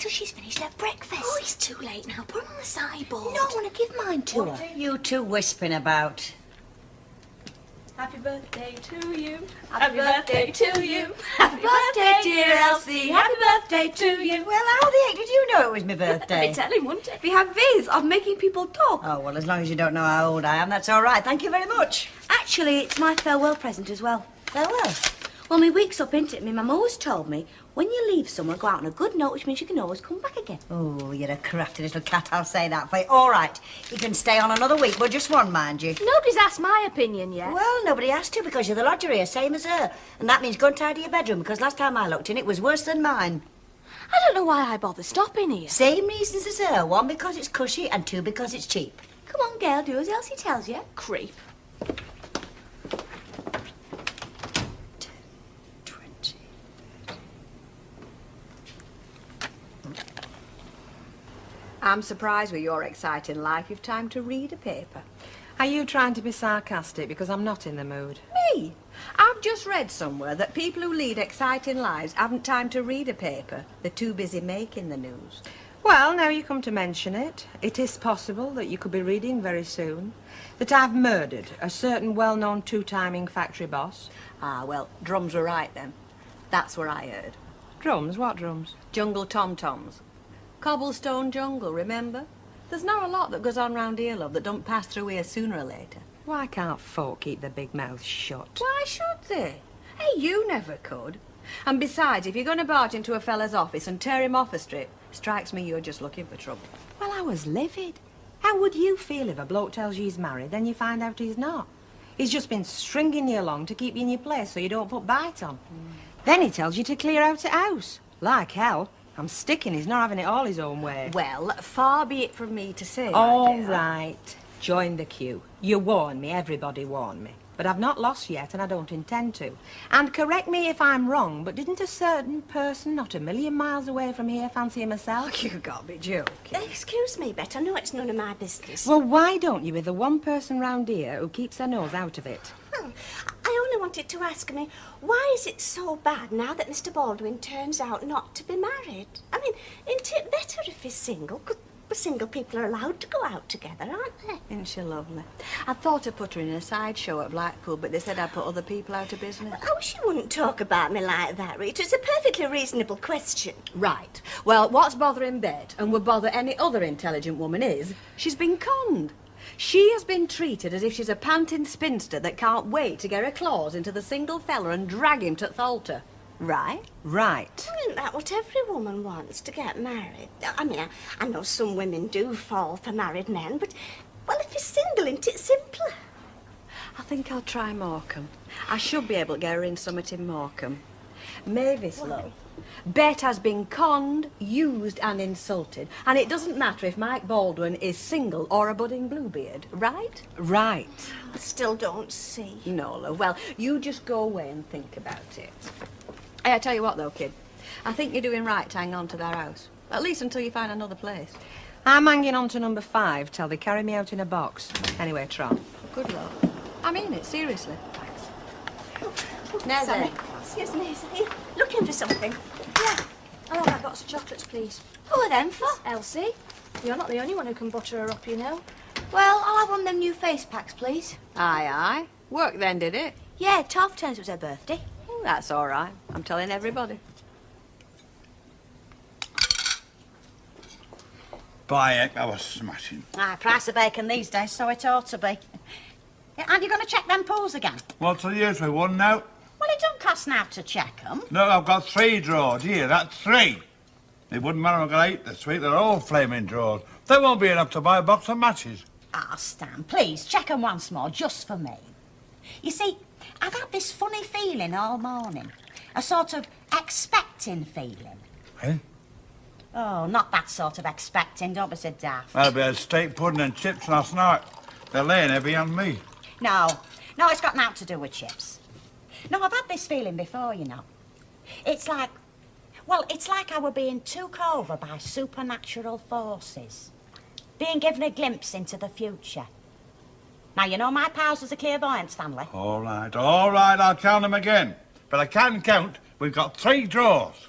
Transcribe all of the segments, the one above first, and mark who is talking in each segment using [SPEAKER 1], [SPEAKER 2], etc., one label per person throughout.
[SPEAKER 1] till she's finished her breakfast.
[SPEAKER 2] Oh, it's too late now. Put her on the sideboard.
[SPEAKER 1] No, I want to give mine to her.
[SPEAKER 3] What are you two whispering about?
[SPEAKER 2] Happy birthday to you.
[SPEAKER 1] Happy birthday to you.
[SPEAKER 2] Happy birthday, dear Elsie. Happy birthday to you.
[SPEAKER 3] Well, how the heck did you know it was my birthday?
[SPEAKER 2] I'd tell him, wouldn't it? We have ways of making people talk.
[SPEAKER 3] Oh, well, as long as you don't know how old I am, that's all right. Thank you very much.
[SPEAKER 2] Actually, it's my farewell present as well.
[SPEAKER 3] Farewell.
[SPEAKER 2] Well, my week's up, ain't it? My mum always told me, when you leave somewhere, go out on a good note, which means you can always come back again.
[SPEAKER 3] Oh, you're a crafty little cat, I'll say that for you. All right, you can stay on another week, but just one, mind you.
[SPEAKER 2] Nobody's asked my opinion yet.
[SPEAKER 3] Well, nobody has to because you're the lodger here, same as her. And that means go and tidy your bedroom because last time I looked in, it was worse than mine.
[SPEAKER 2] I don't know why I bother stopping here.
[SPEAKER 3] Same reasons as her. One, because it's cushy, and two, because it's cheap.
[SPEAKER 2] Come on, girl, do as Elsie tells you. Creep.
[SPEAKER 3] 20.
[SPEAKER 4] I'm surprised with your exciting life you've time to read a paper.
[SPEAKER 5] Are you trying to be sarcastic? Because I'm not in the mood.
[SPEAKER 4] Me? I've just read somewhere that people who lead exciting lives haven't time to read a paper. They're too busy making the news.
[SPEAKER 5] Well, now you come to mention it, it is possible that you could be reading very soon that I've murdered a certain well-known two-timing factory boss.
[SPEAKER 4] Ah, well, drums were right then. That's what I heard.
[SPEAKER 5] Drums? What drums?
[SPEAKER 4] Jungle tom-toms. Cobblestone jungle, remember? There's not a lot that goes on round here, love, that don't pass through here sooner or later.
[SPEAKER 5] Why can't folk keep their big mouths shut?
[SPEAKER 4] Why should they? Hey, you never could. And besides, if you're going to barge into a fella's office and tear him off a strip, strikes me you're just looking for trouble.
[SPEAKER 5] Well, I was livid. How would you feel if a bloke tells you he's married, then you find out he's not? He's just been stringing you along to keep you in your place so you don't put bite on. Then he tells you to clear out the house. Like hell. I'm sticking he's not having it all his own way.
[SPEAKER 4] Well, far be it from me to say,
[SPEAKER 5] All
[SPEAKER 4] my dear.
[SPEAKER 5] right. Join the queue. You warned me, everybody warned me. But I've not lost yet, and I don't intend to. And correct me if I'm wrong, but didn't a certain person not a million miles away from here fancy himself?
[SPEAKER 4] You got me joking.
[SPEAKER 1] Excuse me, Bet, I know it's none of my business.
[SPEAKER 5] Well, why don't you with the one person round here who keeps her nose out of it?
[SPEAKER 1] Well, I only wanted to ask me, why is it so bad now that Mr. Baldwin turns out not to be married? I mean, isn't it better if he's single? 'Cause single people are allowed to go out together, aren't they?
[SPEAKER 4] Isn't she lovely? I thought I put her in a sideshow at Blackpool, but they said I'd put other people out of business.
[SPEAKER 1] I wish you wouldn't talk about me like that, Rita. It's a perfectly reasonable question.
[SPEAKER 4] Right. Well, what's bothering Bet, and would bother any other intelligent woman, is she's been conned. She has been treated as if she's a panting spinster that can't wait to get her claws into the single fella and drag him to th' altar. Right?
[SPEAKER 5] Right.
[SPEAKER 1] Isn't that what every woman wants, to get married? I mean, I know some women do fall for married men, but, well, if you're single, isn't it simpler?
[SPEAKER 4] I think I'll try Morecambe. I should be able to get her in summit in Morecambe. Mavis, love. Bet has been conned, used and insulted. And it doesn't matter if Mike Baldwin is single or a budding bluebeard, right?
[SPEAKER 5] Right.
[SPEAKER 1] I still don't see.
[SPEAKER 4] No, love. Well, you just go away and think about it. Hey, I tell you what, though, kid. I think you're doing right to hang on to their house. At least until you find another place.
[SPEAKER 5] I'm hanging on to number 5 till they carry me out in a box. Anyway, Tron.
[SPEAKER 4] Good luck. I mean it, seriously. Thanks. Now
[SPEAKER 1] Sorry.
[SPEAKER 4] then.
[SPEAKER 1] Excuse me, are you looking for something?
[SPEAKER 2] Yeah. I'll have that box of chocolates, please.
[SPEAKER 1] Who are them for?
[SPEAKER 2] Elsie, you're not the only one who can butter her up, you know.
[SPEAKER 1] Well, I'll have one of them new face packs, please.
[SPEAKER 4] Aye, aye. Work then, did it?
[SPEAKER 1] Yeah, 12 turns was her birthday.
[SPEAKER 4] That's all right. I'm telling everybody.
[SPEAKER 6] By heck, that was smashing.
[SPEAKER 3] Price of bacon these days, so it ought to be. Yeah, aren't you going to check them pools again?
[SPEAKER 6] What's the use with one now?
[SPEAKER 3] Well, it don't cost now to check them.
[SPEAKER 6] No, I've got 3 drawers here, that's 3. It wouldn't matter if I got 8 this week, they're all flaming drawers. They won't be enough to buy a box of matches.
[SPEAKER 3] Ah, Stan, please, check them once more, just for me. You see, I've had this funny feeling all morning. A sort of expecting feeling.
[SPEAKER 6] Eh?
[SPEAKER 3] Oh, not that sort of expecting, don't be so daft.
[SPEAKER 6] That'll be a steak pudding and chips last night. They're laying heavy on me.
[SPEAKER 3] No, it's got nothing to do with chips. No, I've had this feeling before, you know. It's like I were being took over by supernatural forces. Being given a glimpse into the future. Now, you know my powers as a clairvoyant, Stanley.
[SPEAKER 6] All right, I'll count them again. But I can count, we've got 3 drawers.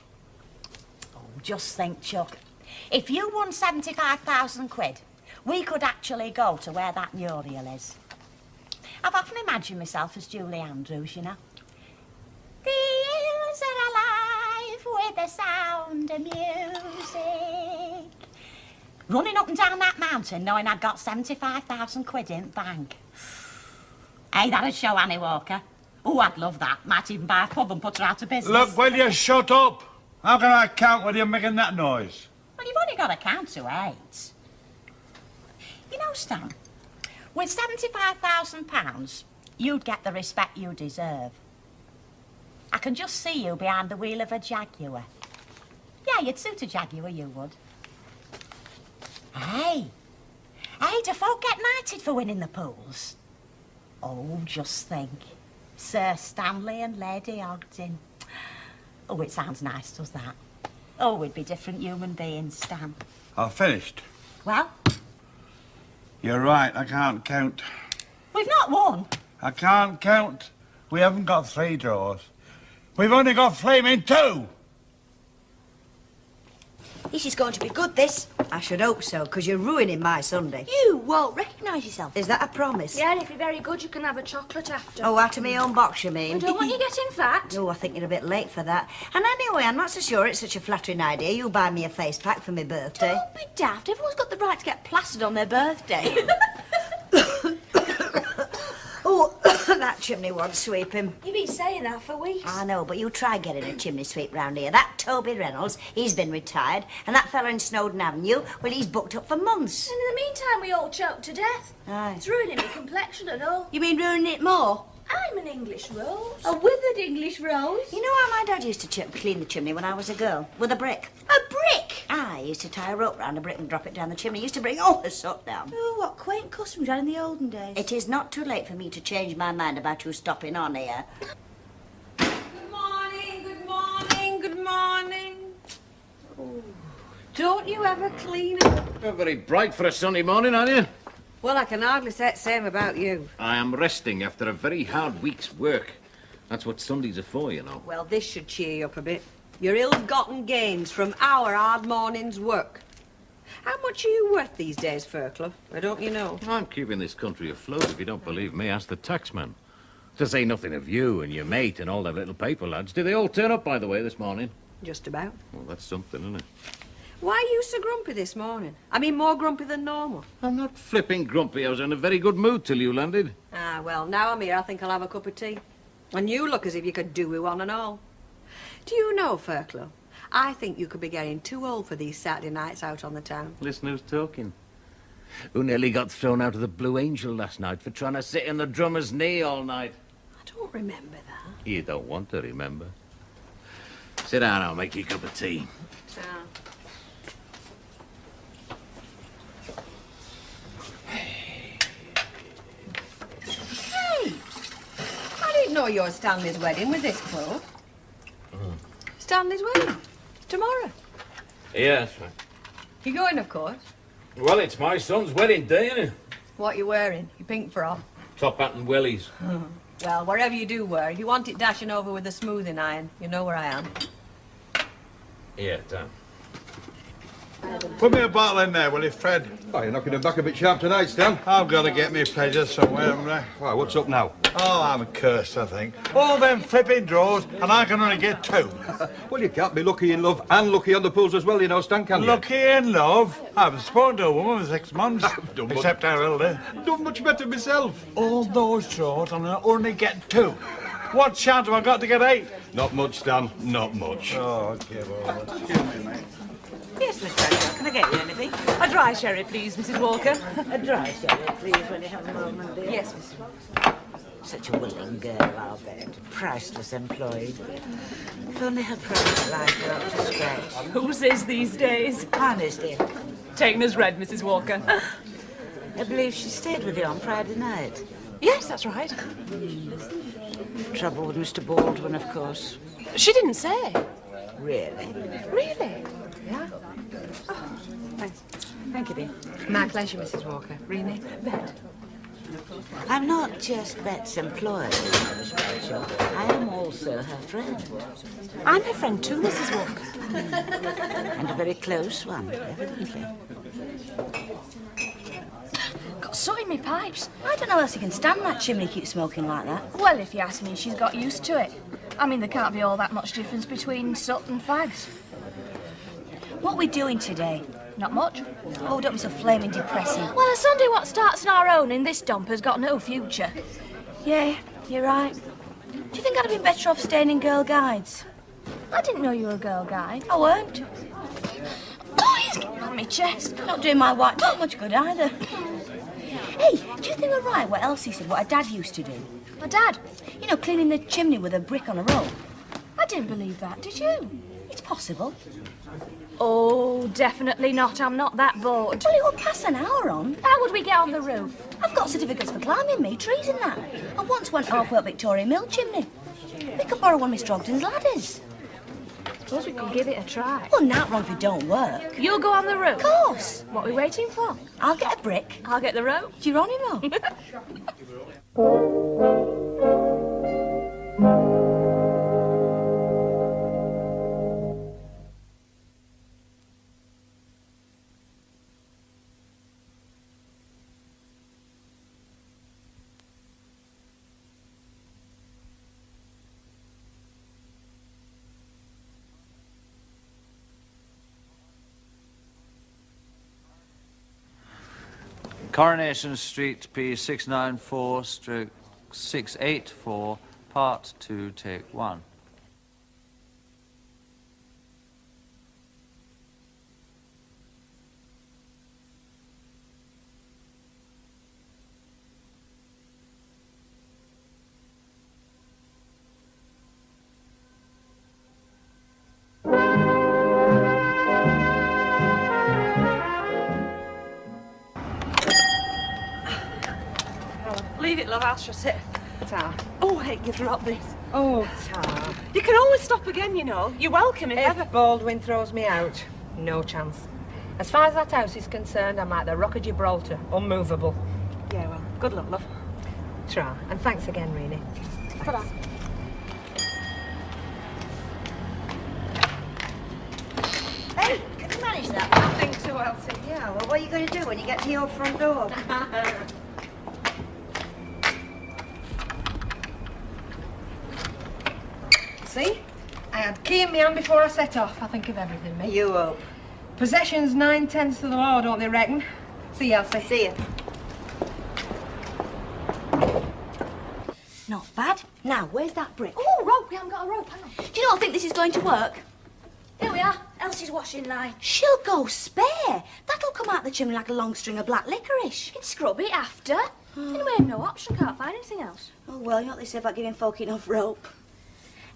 [SPEAKER 3] Oh, just think, Chuck, if you won 75,000 quid, we could actually go to where that Muriel is. I've often imagined myself as Julie Andrews, you know. The hills are alive with the sound of music. Running up and down that mountain knowing I'd got 75,000 quid in the bank. Hey, that'd show Annie Walker. Oh, I'd love that. Might even buy a pub and put her out of business.
[SPEAKER 6] Look, will you shut up? How can I count with you making that noise?
[SPEAKER 3] Well, you've only got to count to 8. You know, Stan, with £75,000, you'd get the respect you deserve. I can just see you behind the wheel of a Jaguar. Yeah, you'd suit a Jaguar, you would. Hey, do folk get knighted for winning the pools? Oh, just think. Sir Stanley and Lady Ogden. Oh, it sounds nice, does that? Oh, we'd be different human beings, Stan.
[SPEAKER 6] I've finished.
[SPEAKER 3] Well,
[SPEAKER 6] You're right, I can't count.
[SPEAKER 3] we've not won.
[SPEAKER 6] I can't count. We haven't got 3 draws. We've only got flaming 2.
[SPEAKER 2] This is going to be good, this.
[SPEAKER 5] I should hope so, because you're ruining my Sunday.
[SPEAKER 2] You won't recognise yourself.
[SPEAKER 5] Is that a promise?
[SPEAKER 7] Yeah, and if you're very good, you can have a chocolate after.
[SPEAKER 5] Oh, out of my own box, you mean?
[SPEAKER 7] I don't want you getting fat.
[SPEAKER 5] No, I think you're a bit late for that. And anyway, I'm not so sure it's such a flattering idea. You buy me a face pack for my birthday.
[SPEAKER 2] Don't be daft. Everyone's got the right to get plastered on their birthday.
[SPEAKER 5] Oh, that chimney wants sweeping.
[SPEAKER 7] You've been saying that for weeks.
[SPEAKER 5] I know, but you try getting a chimney sweep round here. That Toby Reynolds, he's been retired. And that fella in Snowdon Avenue, well, he's booked up for months.
[SPEAKER 7] And in the meantime, we all choked to death.
[SPEAKER 5] Aye.
[SPEAKER 7] It's ruining my complexion and all.
[SPEAKER 2] You mean ruining it more?
[SPEAKER 7] I'm an English rose.
[SPEAKER 2] A withered English rose?
[SPEAKER 5] You know how my dad used to clean the chimney when I was a girl? With a brick.
[SPEAKER 2] A brick?
[SPEAKER 5] I used to tie a rope round a brick and drop it down the chimney. Used to bring all the soot down.
[SPEAKER 2] Oh, what quaint customs you had in the olden days.
[SPEAKER 5] It is not too late for me to change my mind about you stopping on here.
[SPEAKER 4] Good morning, good morning, good morning. Oh, don't you ever clean up?
[SPEAKER 8] You're very bright for a Sunday morning, aren't you?
[SPEAKER 4] Well, I can hardly say the same about you.
[SPEAKER 8] I am resting after a very hard week's work. That's what Sundays are for, you know.
[SPEAKER 4] Well, this should cheer you up a bit. Your ill-gotten gains from our hard morning's work. How much are you worth these days, Fairclough? Why don't you know?
[SPEAKER 8] I'm keeping this country afloat. If you don't believe me, ask the taxman. To say nothing of you and your mate and all them little paper lads. Did they all turn up, by the way, this morning?
[SPEAKER 4] Just about.
[SPEAKER 8] Well, that's something, isn't it?
[SPEAKER 4] Why are you so grumpy this morning? I mean, more grumpy than normal.
[SPEAKER 8] I'm not flipping grumpy. I was in a very good mood till you landed.
[SPEAKER 4] Ah, well, now I'm here, I think I'll have a cup of tea. And you look as if you could do with one and all. Do you know, Fairclough, I think you could be getting too old for these Saturday nights out on the town.
[SPEAKER 8] Listen who's talking. Who nearly got thrown out of the Blue Angel last night for trying to sit in the drummer's knee all night.
[SPEAKER 4] I don't remember that.
[SPEAKER 8] You don't want to remember. Sit down, I'll make you a cup of tea.
[SPEAKER 4] Ah. I didn't know you were Stanley's wedding with this clothes. Stanley's wedding? Tomorrow.
[SPEAKER 8] Yeah, that's right.
[SPEAKER 4] You're going, of course.
[SPEAKER 8] Well, it's my son's wedding day, isn't it?
[SPEAKER 4] What you wearing? Your pink frock?
[SPEAKER 8] Top hat and wellies.
[SPEAKER 4] Well, whatever you do wear, if you want it dashing over with a smoothing iron, you know where I am.
[SPEAKER 8] Yeah, Dan.
[SPEAKER 6] Put me a bottle in there, will you, Fred?
[SPEAKER 9] Oh, you're knocking them back a bit sharp tonight, Stan.
[SPEAKER 6] I've got to get me pleasure somewhere, haven't I?
[SPEAKER 9] Why, what's up now?
[SPEAKER 6] Oh, I'm cursed, I think. All them flipping draws, and I can only get 2.
[SPEAKER 9] Well, you can't be lucky in love and lucky on the pools as well, you know, Stan, can you?
[SPEAKER 6] Lucky in love. I haven't spoken to a woman for 6 months,
[SPEAKER 9] done much.
[SPEAKER 6] except our elder.
[SPEAKER 9] Done much better myself.
[SPEAKER 6] All those draws, and I only get 2. What chance have I got to get 8?
[SPEAKER 9] Not much, Stan, not much.
[SPEAKER 6] Oh, give over. Excuse me, mate.
[SPEAKER 10] Yes, Miss Bradshaw, can I get you anything? A dry sherry, please, Mrs. Walker.
[SPEAKER 11] A dry sherry, please, when you have a moment, dear.
[SPEAKER 10] Yes, Mrs. Walker.
[SPEAKER 11] Such a willing girl, I'll bet. Priceless employed. If only her private life were up to scratch.
[SPEAKER 10] Who says these days?
[SPEAKER 11] Honest, dear.
[SPEAKER 10] Taken as read, Mrs. Walker.
[SPEAKER 11] I believe she stayed with you on Friday night.
[SPEAKER 10] Yes, that's right.
[SPEAKER 11] Trouble with Mr. Baldwin, of course.
[SPEAKER 10] She didn't say.
[SPEAKER 11] Really?
[SPEAKER 10] Really?
[SPEAKER 4] Yeah? Oh, thanks.
[SPEAKER 10] Thank you, dear.
[SPEAKER 4] My pleasure, Mrs. Walker. Really?
[SPEAKER 10] Bed.
[SPEAKER 11] I'm not just Bet's employee, Miss Rachel. I am also her friend.
[SPEAKER 5] I'm her friend too, Mrs. Walker.
[SPEAKER 11] And a very close one, evidently.
[SPEAKER 7] Got soot in me pipes.
[SPEAKER 2] I don't know how else you can stand that chimney keep smoking like that.
[SPEAKER 7] Well, if you ask me, she's got used to it. I mean, there can't be all that much difference between soot and fags.
[SPEAKER 2] What are we doing today?
[SPEAKER 7] Not much.
[SPEAKER 2] Oh, don't be so flaming depressing.
[SPEAKER 7] Well, a Sunday what starts on our own in this dump has got no future.
[SPEAKER 2] Yeah, you're right. Do you think I'd have been better off staying in Girl Guides?
[SPEAKER 7] I didn't know you were a girl guide.
[SPEAKER 2] I weren't.
[SPEAKER 7] Oh, he's getting on my chest.
[SPEAKER 2] Not doing my white not much good either. Hey, do you think we're right what Elsie said, what her dad used to do?
[SPEAKER 7] My dad.
[SPEAKER 2] You know, cleaning the chimney with a brick on a rope.
[SPEAKER 7] I didn't believe that, did you?
[SPEAKER 2] It's possible.
[SPEAKER 7] Oh, definitely not. I'm not that bored.
[SPEAKER 2] Well, it will pass an hour on.
[SPEAKER 7] How would we get on the roof?
[SPEAKER 2] I've got certificates for climbing me, trees and that. I once went halfway up Victoria Mill chimney. We could borrow one of Mr. Ogden's ladders.
[SPEAKER 7] Suppose we could give it a try.
[SPEAKER 2] Well, not wrong if it don't work.
[SPEAKER 7] You'll go on the roof?
[SPEAKER 2] Of course.
[SPEAKER 7] What are we waiting for?
[SPEAKER 2] I'll get a brick.
[SPEAKER 7] I'll get the rope.
[SPEAKER 2] Geronimo.
[SPEAKER 12] Coronation Street, P694/684, Part 2, Take 1.
[SPEAKER 10] Leave it, love, I'll shut it.
[SPEAKER 5] Ta.
[SPEAKER 10] Oh, I hate you drop this.
[SPEAKER 5] Oh, Ta.
[SPEAKER 10] You can always stop again, you know. You're welcome if ever.
[SPEAKER 5] If Baldwin throws me out, no chance. As far as that house is concerned, I'm like the Rock of Gibraltar, unmovable.
[SPEAKER 10] Yeah, well, good luck, love.
[SPEAKER 5] Tra. And thanks again, Renee.
[SPEAKER 10] Ta-da.
[SPEAKER 2] Hey, can you manage that?
[SPEAKER 5] I think so, Elsie.
[SPEAKER 2] Yeah, well, what are you going to do when you get to your front door?
[SPEAKER 5] See? I had key in my hand before I set off. I think of everything, me.
[SPEAKER 2] You hope.
[SPEAKER 5] Possession's 9/10 of the law, don't they reckon? See you, Elsie.
[SPEAKER 2] See you. Not bad. Now, where's that brick?
[SPEAKER 7] Oh, rope. We haven't got a rope, hang on.
[SPEAKER 2] Do you not think this is going to work?
[SPEAKER 7] Here we are. Elsie's washing line.
[SPEAKER 2] She'll go spare. That'll come out the chimney like a long string of black licorice.
[SPEAKER 7] You can scrub it after. Anyway, I have no option. Can't find anything else.
[SPEAKER 2] Oh, well, you know what they say about giving folk enough rope.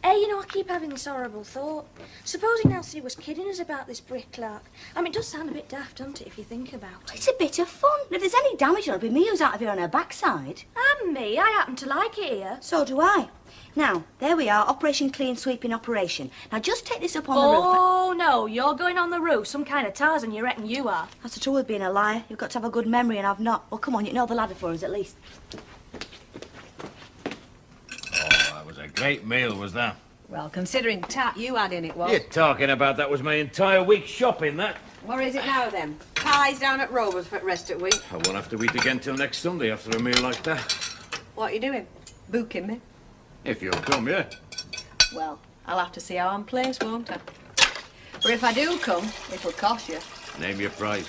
[SPEAKER 7] Hey, you know, I keep having this horrible thought. Supposing Elsie was kidding us about this bricklark. I mean, it does sound a bit daft, doesn't it, if you think about it?
[SPEAKER 2] It's a bit of fun. If there's any damage, it'll be me who's out of here on her backside.
[SPEAKER 7] And me. I happen to like it here.
[SPEAKER 2] So do I. Now, there we are, Operation Clean Sweep in operation. Now, just take this up on the roof.
[SPEAKER 7] Oh, no, you're going on the roof. Some kind of Tarzan, you reckon you are.
[SPEAKER 2] That's the trouble with being a liar. You've got to have a good memory, and I've not. Well, come on, you know the ladder for us, at least.
[SPEAKER 8] Oh, that was a great meal, was that?
[SPEAKER 4] Well, considering tat you had in it, was.
[SPEAKER 8] You're talking about that was my entire week's shopping, that.
[SPEAKER 4] Where is it now, then? Pies down at Rover's for the rest of the week.
[SPEAKER 8] I won't have to eat again till next Sunday after a meal like that.
[SPEAKER 4] What are you doing? Booking me?
[SPEAKER 8] If you'll come, yeah.
[SPEAKER 4] Well, I'll have to see how I'm placed, won't I? But if I do come, it'll cost you.
[SPEAKER 8] Name your price.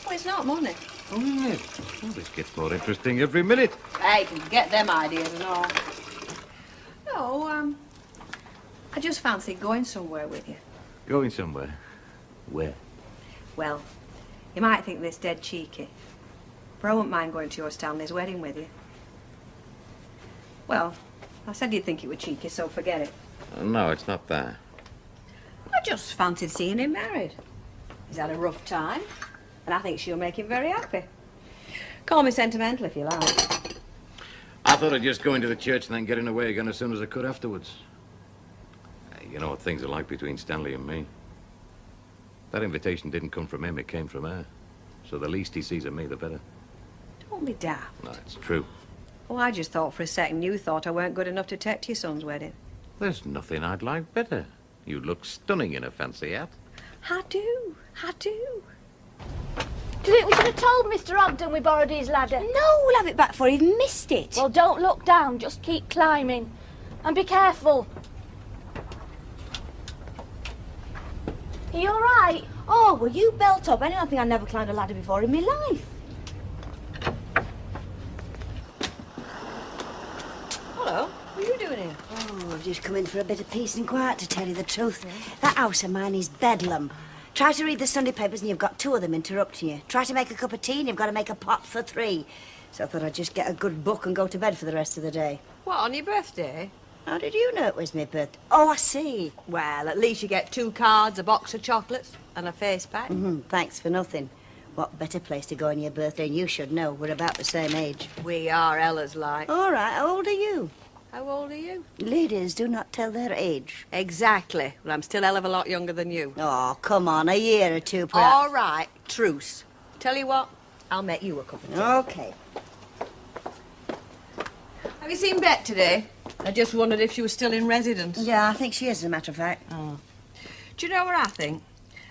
[SPEAKER 4] Well, it's not money.
[SPEAKER 8] Oh, yeah. Well, this gets more interesting every minute.
[SPEAKER 4] Hey, you can get them ideas and all. No, I just fancy going somewhere with you.
[SPEAKER 8] Going somewhere? Where?
[SPEAKER 4] Well, you might think this dead cheeky, but I wouldn't mind going to your Stanley's wedding with you. Well, I said you'd think it were cheeky, so forget it.
[SPEAKER 8] No, it's not that.
[SPEAKER 4] I just fancied seeing him married. He's had a rough time, and I think she'll make him very happy. Call me sentimental if you like.
[SPEAKER 8] I thought I'd just go into the church and then get in away again as soon as I could afterwards. You know what things are like between Stanley and me. That invitation didn't come from him, it came from her. So the least he sees of me, the better.
[SPEAKER 4] Don't Don't be daft.
[SPEAKER 8] That's true.
[SPEAKER 4] Oh, I just thought for a second you thought I weren't good enough to take to your son's wedding.
[SPEAKER 8] There's nothing I'd like better. You look stunning in a fancy hat.
[SPEAKER 4] I do.
[SPEAKER 7] Do you think we should have told Mr. Ogden we borrowed his ladder?
[SPEAKER 2] No, we'll have it back before he even missed it.
[SPEAKER 7] Well, don't look down, just keep climbing. And be careful. Are you all right?
[SPEAKER 2] Oh, well, you belt up. I don't think I never climbed a ladder before in my life.
[SPEAKER 4] Hello. What are you doing here?
[SPEAKER 2] Oh, I've just come in for a bit of peace and quiet, to tell you the truth. That house of mine is bedlam. Try to read the Sunday papers and you've got 2 of them interrupting you. Try to make a cup of tea and you've got to make a pot for 3. So I thought I'd just get a good book and go to bed for the rest of the day.
[SPEAKER 4] What, on your birthday?
[SPEAKER 2] How did you know it was my birthday? Oh, I see.
[SPEAKER 4] Well, at least you get 2 cards, a box of chocolates, and a face pack.
[SPEAKER 2] Thanks for nothing. What better place to go on your birthday? And you should know. We're about the same age.
[SPEAKER 4] We are Ella's like.
[SPEAKER 2] All right, how old are you?
[SPEAKER 4] How old are you?
[SPEAKER 2] Ladies do not tell their age.
[SPEAKER 4] Exactly. Well, I'm still a hell of a lot younger than you.
[SPEAKER 2] Oh, come on, a year or 2 perhaps.
[SPEAKER 4] All right, truce. Tell you what, I'll make you a cup of tea.
[SPEAKER 2] Okay.
[SPEAKER 4] Have you seen Bet today? I just wondered if she was still in residence.
[SPEAKER 2] Yeah, I think she is, as a matter of fact.
[SPEAKER 4] Oh. Do you know what I think?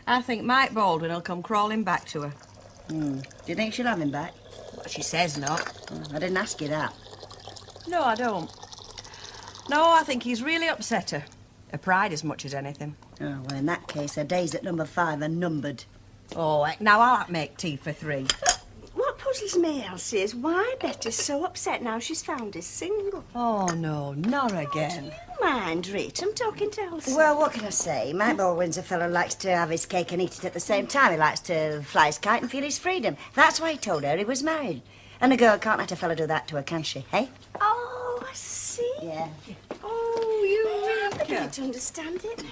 [SPEAKER 4] I think Mike Baldwin will come crawling back to her.
[SPEAKER 2] Do you think she'll have him back?
[SPEAKER 4] Well, she says not.
[SPEAKER 2] I didn't ask you that.
[SPEAKER 4] No, I don't. No, I think he's really upset her. Her pride as much as anything.
[SPEAKER 2] Oh, well, in that case, her days at number 5 are numbered.
[SPEAKER 4] Oh, heck, now I'll make tea for 3.
[SPEAKER 1] What puzzles me, Elsie, is why Betty's so upset now she's found his single.
[SPEAKER 4] Oh, no, not again.
[SPEAKER 1] Mind, Rita, I'm talking to Elsie.
[SPEAKER 2] Well, what can I say? Mike Baldwin's a fellow who likes to have his cake and eat it at the same time. He likes to fly his kite and feel his freedom. That's why he told her he was married. And a girl can't let a fellow do that to her, can she, hey?
[SPEAKER 1] Oh, I see.
[SPEAKER 2] Yeah.
[SPEAKER 4] Oh, you
[SPEAKER 1] I don't understand it.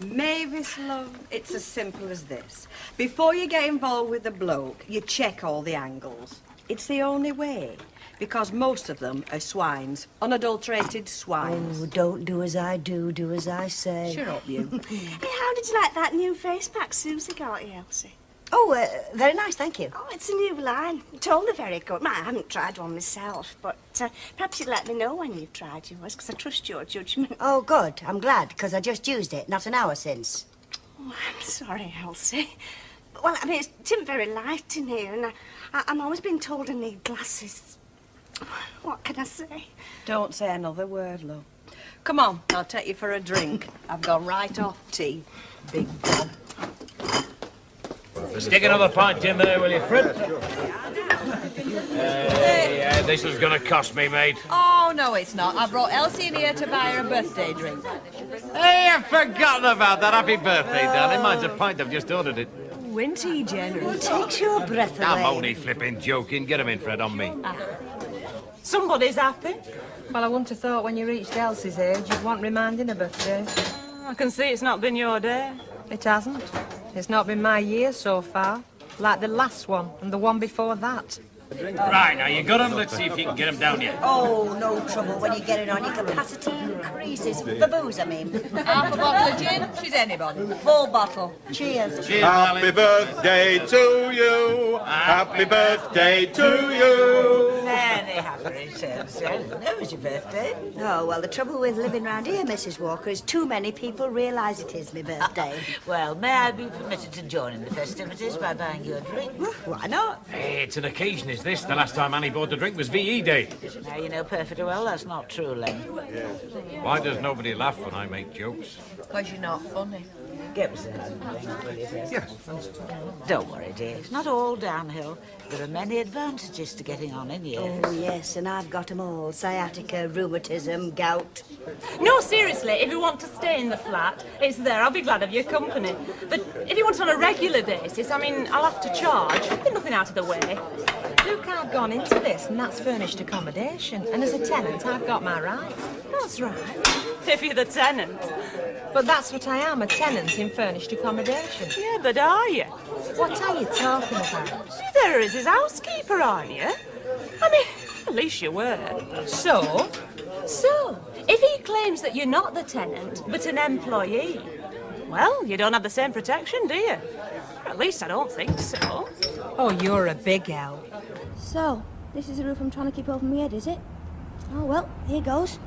[SPEAKER 4] Mavis, love, it's as simple as this. Before you get involved with the bloke, you check all the angles. It's the only way, because most of them are swines, unadulterated swines.
[SPEAKER 2] Oh, don't do as I do, do as I say.
[SPEAKER 4] Shut up, you.
[SPEAKER 1] Hey, how did you like that new face pack Susie got you, Elsie?
[SPEAKER 2] Oh, very nice, thank you.
[SPEAKER 1] Oh, it's a new line. Totally very good. I haven't tried one myself, but perhaps you'd let me know when you've tried yours, because I trust your judgment.
[SPEAKER 2] Oh, good. I'm glad, because I just used it not an hour since.
[SPEAKER 1] Oh, I'm sorry, Elsie. Well, I mean, it's very light in here, and I'm always being told I need glasses. What can I say?
[SPEAKER 4] Don't say another word, love. Come on, I'll take you for a drink. I've gone right off tea, big bob.
[SPEAKER 8] Stick another pint in there, will you, Fred? Yeah, this is going to cost me, mate.
[SPEAKER 4] Oh, no, it's not. I brought Elsie in here to buy her a birthday drink.
[SPEAKER 8] Hey, I've forgotten about that. Happy birthday, darling. Mine's a pint. I've just ordered it.
[SPEAKER 4] Isn't he generous?
[SPEAKER 2] Takes your breath away.
[SPEAKER 8] I'm only flipping joking. Get him in, Fred, on me.
[SPEAKER 5] Somebody's happy. Well, I wouldn't have thought when you reached Elsie's age you'd want reminding her birthday.
[SPEAKER 10] I can see it's not been your day.
[SPEAKER 5] It hasn't. It's not been my year so far. Like the last one and the one before that.
[SPEAKER 8] Right, now you got him. Let's see if you can get him down yet.
[SPEAKER 2] Oh, no trouble. When you get it on, your capacity increases. The booze, I mean.
[SPEAKER 4] Half a bottle of gin, she's anybody.
[SPEAKER 2] Full bottle. Cheers.
[SPEAKER 8] Cheers,
[SPEAKER 9] Happy
[SPEAKER 8] darling.
[SPEAKER 9] birthday to you. Happy birthday to you.
[SPEAKER 11] Many happy returns. That was your birthday.
[SPEAKER 2] Oh, well, the trouble with living round here, Mrs. Walker, is too many people realise it is my birthday.
[SPEAKER 11] Well, may I be permitted to join in the festivities by buying you a drink?
[SPEAKER 2] Why not?
[SPEAKER 8] Hey, it's an occasion, is this? The last time Annie bought a drink was VE Day.
[SPEAKER 11] Now, you know perfectly well that's not true, Len.
[SPEAKER 8] Why does nobody laugh when I make jokes?
[SPEAKER 4] Because you're not funny.
[SPEAKER 11] Get me some drink, will you, Yes. Don't worry, dear. It's not all downhill. There are many advantages to getting on in years.
[SPEAKER 2] Oh, yes, and I've got 'em all. Sciatica, rheumatism, gout.
[SPEAKER 10] No, seriously, if you want to stay in the flat, it's there. I'll be glad of your company. But if you want it on a regular basis, I mean, I'll have to charge. There's nothing out of the way.
[SPEAKER 5] Look, I've gone into this and that's furnished accommodation. And as a tenant, I've got my rights.
[SPEAKER 10] That's right. If you're the tenant.
[SPEAKER 5] But that's what I am, a tenant in furnished accommodation.
[SPEAKER 10] Yeah, but are you?
[SPEAKER 5] What are you talking about?
[SPEAKER 10] There is his housekeeper, aren't you? I mean, at least you were.
[SPEAKER 5] So?
[SPEAKER 10] So, if he claims that you're not the tenant, but an employee, well, you don't have the same protection, do you? Or at least I don't think so.
[SPEAKER 5] Oh, you're a big help.
[SPEAKER 7] So, This is the roof I'm trying to keep over my head, is it? Oh, well, here goes.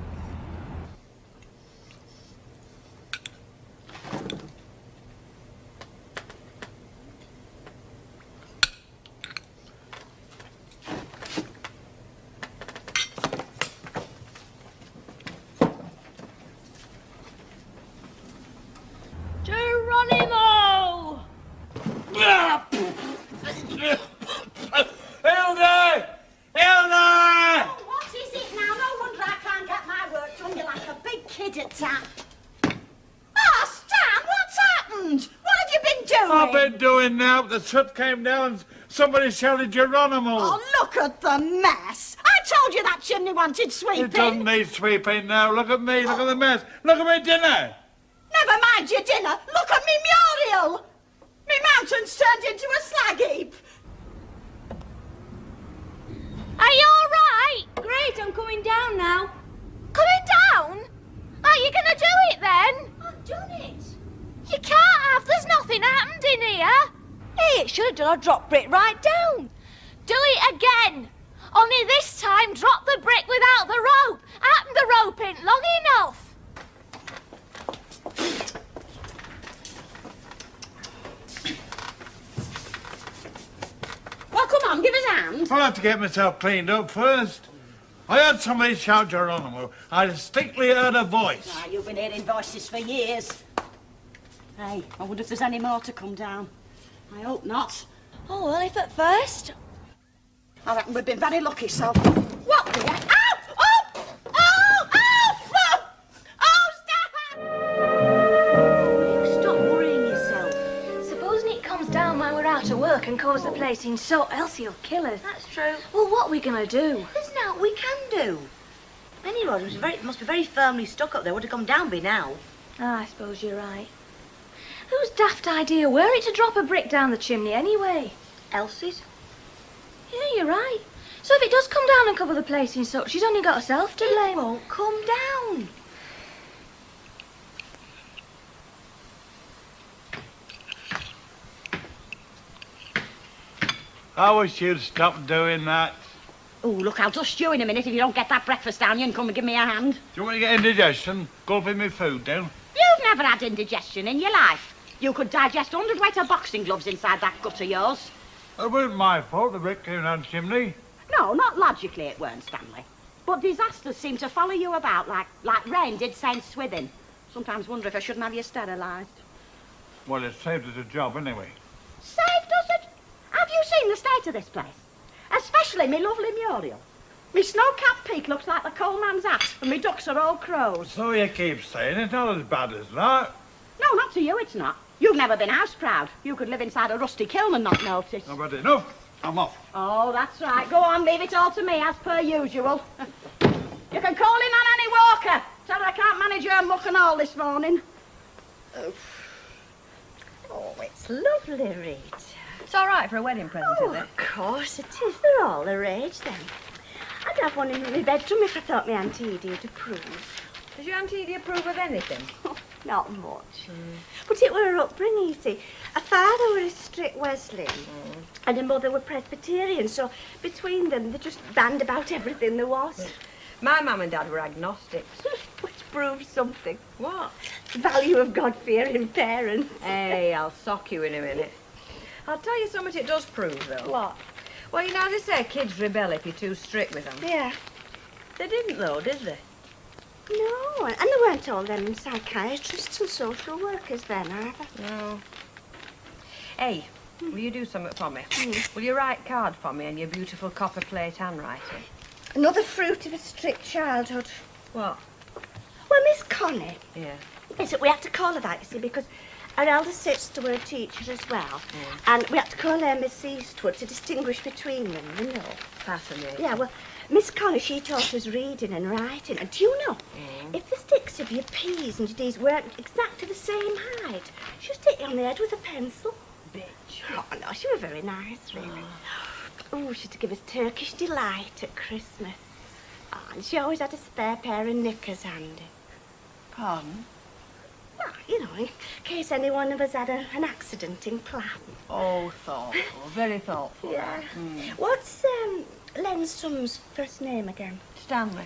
[SPEAKER 10] Geronimo!
[SPEAKER 6] Hilda! Hilda!
[SPEAKER 3] What is it now? No wonder I can't get my work done. You're like a big kid at tap. Oh, Stan, what's happened? What have you been doing?
[SPEAKER 6] I've been doing now. The soot came down and somebody shouted Geronimo.
[SPEAKER 3] Oh, look at the mess. I told you that chimney wanted sweeping.
[SPEAKER 6] It doesn't need sweeping now. Look at me. Look at the mess. Look at my dinner.
[SPEAKER 3] Never mind your dinner. Look at me Muriel. Me mountain's turned into a slag heap.
[SPEAKER 7] Are you all right? Great, I'm coming down now.
[SPEAKER 13] Coming down? Are you going to do it then?
[SPEAKER 7] I've done it.
[SPEAKER 13] You can't have. There's nothing happened in here.
[SPEAKER 7] Hey, it should have done. I dropped brick right down.
[SPEAKER 13] Do it again. Only this time drop the brick without the rope. Happen the rope ain't long enough.
[SPEAKER 3] Well, come on, give us a hand.
[SPEAKER 6] I'll have to get myself cleaned up first. I heard somebody shout Geronimo. I distinctly heard a voice.
[SPEAKER 3] Ah, you've been hearing voices for years. Hey, I wonder if there's any more to come down. I hope not.
[SPEAKER 7] Oh, well, if at first.
[SPEAKER 3] I reckon we've been very lucky, so... What the... Ow! Oh! Oh! Oh! Oh, Stan!
[SPEAKER 7] Stop worrying yourself. Supposing it comes down while we're out of work and cause the place in so, Elsie will kill us. That's true. Well, what are we going to do?
[SPEAKER 2] There's no we can do. Any road must be very firmly stuck up there. Would have come down by now.
[SPEAKER 7] Ah, I suppose you're right. Whose daft idea were it to drop a brick down the chimney anyway?
[SPEAKER 2] Elsie's.
[SPEAKER 7] Yeah, you're right. So if it does come down and cover the place in soot, she's only got herself to blame.
[SPEAKER 2] It won't come down.
[SPEAKER 6] I wish you'd stop doing that.
[SPEAKER 3] Oh, look, I'll dust you in a minute if you don't get that breakfast down. You can come and give me a hand.
[SPEAKER 6] Do you want me to get indigestion? Gulping my food down?
[SPEAKER 3] You've never had indigestion in your life. You could digest 100 weight of boxing gloves inside that gut of yours.
[SPEAKER 6] It wasn't my fault the brick came down the chimney.
[SPEAKER 3] No, not logically it weren't, Stanley. But disasters seem to follow you about like rain did Saint Swithin. Sometimes wonder if I shouldn't have you sterilised.
[SPEAKER 6] Well, it saved us a job anyway.
[SPEAKER 3] Saved us it? Have you seen the state of this place? Especially me lovely Muriel. Me snow-capped peak looks like the coal man's hat, and me ducks are all crows.
[SPEAKER 6] So you keep saying it's not as bad as that.
[SPEAKER 3] No, not to you, it's not. You've never been house-proud. You could live inside a rusty kiln and not notice.
[SPEAKER 6] I've had enough. I'm off.
[SPEAKER 3] Oh, that's right. Go on, leave it all to me, as per usual. You can call him Annie Walker. Tell her I can't manage her muck and all this morning.
[SPEAKER 1] Oh, it's lovely, Rita.
[SPEAKER 4] It's all right for a wedding present,
[SPEAKER 1] Oh,
[SPEAKER 4] is it?
[SPEAKER 1] of course it is. They're all the rage, then. I'd have one in my bedroom if I thought my Auntie Edie'd approve.
[SPEAKER 4] Does your Auntie Edie approve of anything?
[SPEAKER 1] Oh, not much. But it were her upbringing, you see. A father were a strict Wesleyan and a mother were Presbyterian, so between them they just banned about everything there was.
[SPEAKER 4] My mum and dad were agnostics.
[SPEAKER 1] Which proves something.
[SPEAKER 4] What?
[SPEAKER 1] The value of God-fearing parents.
[SPEAKER 4] Hey, I'll sock you in a minute. I'll tell you something it does prove, though.
[SPEAKER 1] What?
[SPEAKER 4] Well, you know, they say kids rebel if you're too strict with them.
[SPEAKER 1] Yeah.
[SPEAKER 4] They didn't, though, did they?
[SPEAKER 1] No, and they weren't all them psychiatrists and social workers then, either.
[SPEAKER 4] No. Hey, will you do something for me? Will you write card for me in your beautiful copper plate handwriting?
[SPEAKER 1] Another fruit of a strict childhood.
[SPEAKER 4] What?
[SPEAKER 1] Well, Miss Connie.
[SPEAKER 4] Yeah.
[SPEAKER 1] Is it we had to call her that, you see, because our elder sister were a teacher as well. And we had to call her Miss Eastwood to distinguish between them, you know.
[SPEAKER 4] Fascinating.
[SPEAKER 1] Yeah, well, Miss Connie, she taught us reading and writing. And do you know, if the sticks of your P's and your D's weren't exactly the same height, she used to hit you on the head with a pencil.
[SPEAKER 4] Bitch.
[SPEAKER 1] Oh, no, she was very nice, really. Oh, she used to give us Turkish delight at Christmas. Oh, and she always had a spare pair of knickers handy.
[SPEAKER 2] Pardon?
[SPEAKER 1] Well, you know, in case any one of us had an accident in class.
[SPEAKER 4] Oh, thoughtful. Very thoughtful.
[SPEAKER 1] Yeah.
[SPEAKER 4] Mm.
[SPEAKER 1] Len's son's first name again?
[SPEAKER 4] Stanley.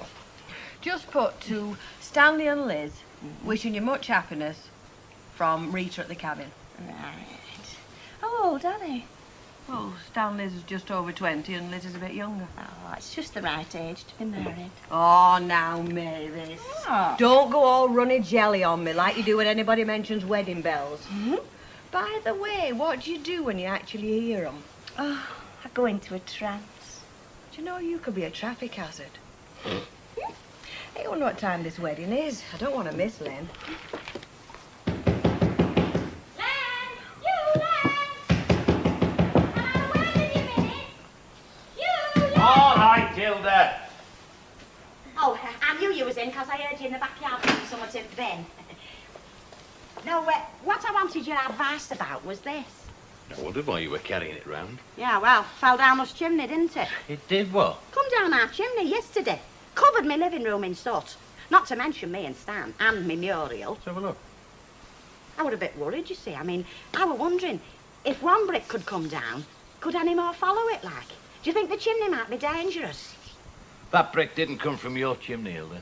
[SPEAKER 4] Just put to Stanley and Liz, wishing you much happiness from Rita at the cabin.
[SPEAKER 1] Right. How old are they?
[SPEAKER 4] Well, Stanley's is just over 20 and Liz is a bit younger.
[SPEAKER 1] Oh, it's just the right age to be married.
[SPEAKER 4] Oh, now, Mavis.
[SPEAKER 1] Oh.
[SPEAKER 4] Don't go all runny jelly on me like you do when anybody mentions wedding bells.
[SPEAKER 1] Hmm?
[SPEAKER 4] By the way, what do you do when you actually hear them?
[SPEAKER 1] Oh, I go into a trance.
[SPEAKER 4] Do you know you could be a traffic hazard? I wonder what time this wedding is. I don't want to miss Len.
[SPEAKER 8] All right, Tilda.
[SPEAKER 3] Oh, I knew you was in because I heard you in the backyard putting some in the bin. No, what I wanted your advice about was this.
[SPEAKER 8] I wondered why you were carrying it round.
[SPEAKER 3] Yeah, well, fell down us chimney, didn't it?
[SPEAKER 8] It did what?
[SPEAKER 3] Come down our chimney yesterday. Covered my living room in soot. Not to mention me and Stan, and me Muriel.
[SPEAKER 9] Let's have a look.
[SPEAKER 3] I was a bit worried, you see. I mean, I was wondering, if one brick could come down, could any more follow it, like? Do you think the chimney might be dangerous?
[SPEAKER 8] That brick didn't come from your chimney, Hilda.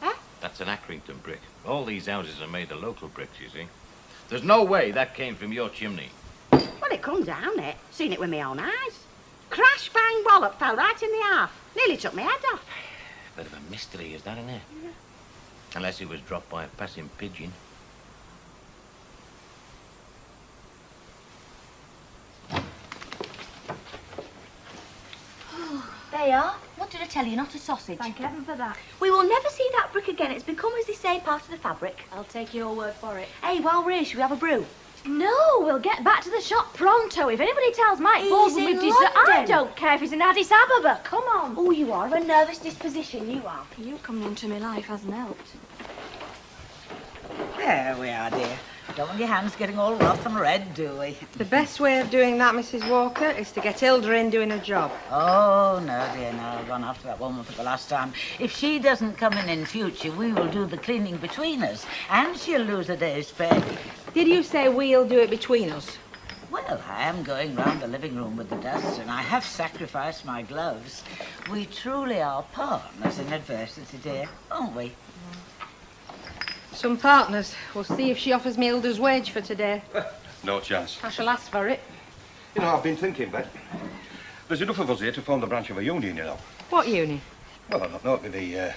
[SPEAKER 3] Huh?
[SPEAKER 8] That's an Accrington brick. All these houses are made of local bricks, you see. There's no way that came from your chimney.
[SPEAKER 3] Well, it come down it. Seen it with my own eyes. Crash, bang, wallop, fell right in the half. Nearly took my head off.
[SPEAKER 8] Bit of a mystery, is that, innit? Yeah. Unless it was dropped by a passing pigeon.
[SPEAKER 13] There you are. What did I tell you? Not a sausage.
[SPEAKER 7] Thank heaven for that.
[SPEAKER 13] We will never see that brick again. It's become, as they say, part of the fabric.
[SPEAKER 7] I'll take your word for it.
[SPEAKER 13] Hey, while we're here, should we have a brew? No, we'll get back to the shop pronto. If anybody tells Mike
[SPEAKER 7] He's
[SPEAKER 13] Baldwin
[SPEAKER 7] in
[SPEAKER 13] we've deserted... I
[SPEAKER 7] London.
[SPEAKER 13] don't care if he's in Addis Ababa. Come on. Oh, you are of a nervous disposition, you are.
[SPEAKER 7] You coming into my life hasn't helped.
[SPEAKER 11] There we are, dear. Don't want your hands getting all rough and red, do we?
[SPEAKER 5] The best way of doing that, Mrs. Walker, is to get Hilda in doing her job.
[SPEAKER 11] Oh, no, dear, no. I've gone after that woman for the last time. If she doesn't come in future, we will do the cleaning between us, and she'll lose a day's pay.
[SPEAKER 5] Did you say we'll do it between us?
[SPEAKER 11] Well, I am going round the living room with the dust, and I have sacrificed my gloves. We truly are partners in adversity, dear, aren't we?
[SPEAKER 5] Some partners. We'll see if she offers me Hilda's wage for today.
[SPEAKER 9] No chance.
[SPEAKER 5] I shall ask for it.
[SPEAKER 9] You know, I've been thinking, Bet. There's enough of us here to form the branch of a union, you know.
[SPEAKER 5] What uni?
[SPEAKER 9] Well, I don't know, it'd be the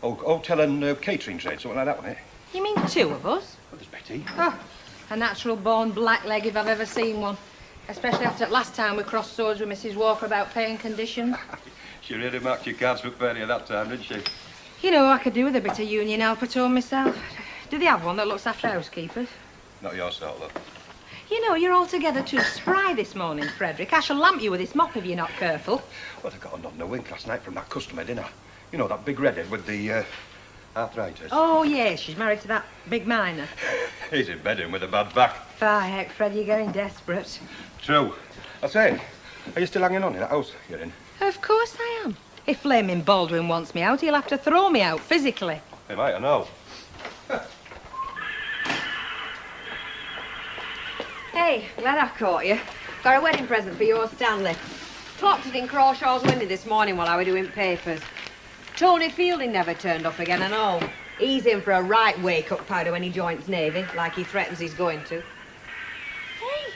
[SPEAKER 9] hotel and catering trade, something like that, wouldn't it?
[SPEAKER 5] You mean two of us?
[SPEAKER 9] Well, there's Betty.
[SPEAKER 5] Oh, a natural-born blackleg if I've ever seen one. Especially after last time we crossed swords with Mrs. Walker about paying conditions.
[SPEAKER 9] She really marked your cards look fairly at that time, didn't she?
[SPEAKER 5] You know, I could do with a bit of union help at home myself. Do they have one that looks after housekeepers?
[SPEAKER 9] Not your sort, though.
[SPEAKER 5] You know, you're altogether too spry this morning, Frederick. I shall lamp you with this mop if you're not careful.
[SPEAKER 9] Well, I got a nod and a wink last night from that customer, didn't I? You know, that big redhead with the arthritis.
[SPEAKER 5] Oh, yes, she's married to that big miner.
[SPEAKER 9] He's in bed in with a bad back.
[SPEAKER 5] Fie, heck, Fred, you're getting desperate.
[SPEAKER 9] True. I say, are you still hanging on in that house you're in?
[SPEAKER 5] Of course I am. If Flaming Baldwin wants me out, he'll have to throw me out physically.
[SPEAKER 9] He might, I know.
[SPEAKER 4] Hey, glad I caught you. Got a wedding present for yours, Stanley. Clocked it in Crawshaw's window this morning while I was doing papers. Tony Fielding never turned up again and all. He's in for a right wake-up powder when he joins Navy, like he threatens he's going to. Hey,